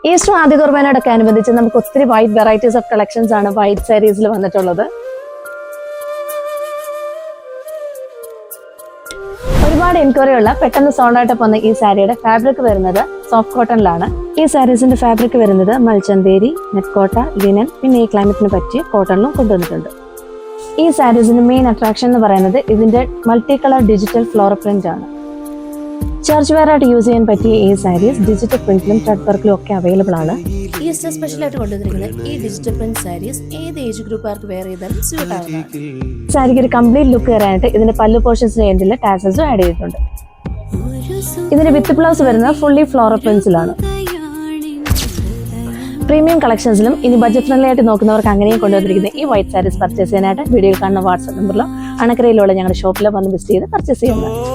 Easter ആദ്യ കുർബാനയോടൊക്കെ അനുബന്ധിച്ച് നമുക്ക് ഒത്തിരി വൈറ്റ് വെറൈറ്റീസ് ഓഫ് കളക്ഷൻസ് ആണ് വൈറ്റ് സാരീസിൽ വന്നിട്ടുള്ളത്. ഒരുപാട് എൻക്വയറി ഉള്ള പെട്ടെന്ന് സോൾഡ് ആയിട്ട് പോകുന്ന ഈ സാരിയുടെ ഫാബ്രിക് വരുന്നത് സോഫ്റ്റ് കോട്ടണിലാണ്. ഈ സാരീസിന്റെ ഫാബ്രിക് വരുന്നത് മൽച്ചന്തേരി, നെറ്റ്കോട്ട, ലിനൻ, പിന്നെ ഈ ക്ലൈമറ്റിന് പറ്റിയ കോട്ടണിലും കൊണ്ടുവന്നിട്ടുണ്ട്. ഈ സാരീസിന്റെ മെയിൻ അട്രാക്ഷൻ എന്ന് പറയുന്നത് ഇതിന്റെ multi colour digital floral print ആണ്. ചർച്ച് വെയർ ആയിട്ട് യൂസ് ചെയ്യാൻ പറ്റിയ ഈ സാരീസ് ഡിജിറ്റൽ പ്രിന്റിലും ത്രെഡ് വർക്കിലും ഒക്കെ അവൈലബിൾ ആണ്. ഈസ്റ്റർ സ്പെഷ്യൽ ആയിട്ട് കൊണ്ടുവന്നിരിക്കുന്ന ഈ ഡിജിറ്റൽ പ്രിന്റ് സാരീസ് ഏത് ഏജ് ഗ്രൂപ്പുകാർക്ക് വെയർ ചെയ്താലും സ്യൂട്ട് ആവുന്നതാണ്. സാരിക്ക് ഒരു കംപ്ലീറ്റ് ലുക്ക് തരാനായിട്ട് ഇതിന്റെ പല്ലു പോർഷൻസിന് എൻഡിൽ ടാസൽസും ആഡ് ചെയ്തിട്ടുണ്ട്. ഇതിന്റെ വിത്ത് ബ്ലൗസ് വരുന്നത് ഫുള്ളി ഫ്ലോറൽ പ്രിന്റ്സിലാണ്. പ്രീമിയം കളക്ഷൻസിലും ഇനി ബഡ്ജറ്റ് ഫ്രണ്ട്ലി ആയിട്ട് നോക്കുന്നവർക്ക് അങ്ങനെയും കൊണ്ടുവന്നിരിക്കുന്ന ഈ വൈറ്റ് സാരീസ് പർച്ചേസ് ചെയ്യാനായിട്ട് വീഡിയോയിൽ കാണുന്ന വാട്സ്ആപ്പ് നമ്പറിലോ അണക്കരയിലുള്ള ഞങ്ങളുടെ ഷോപ്പിലോ വന്ന് വിസിറ്റ് ചെയ്ത് പർച്ചേസ് ചെയ്യുന്നത്.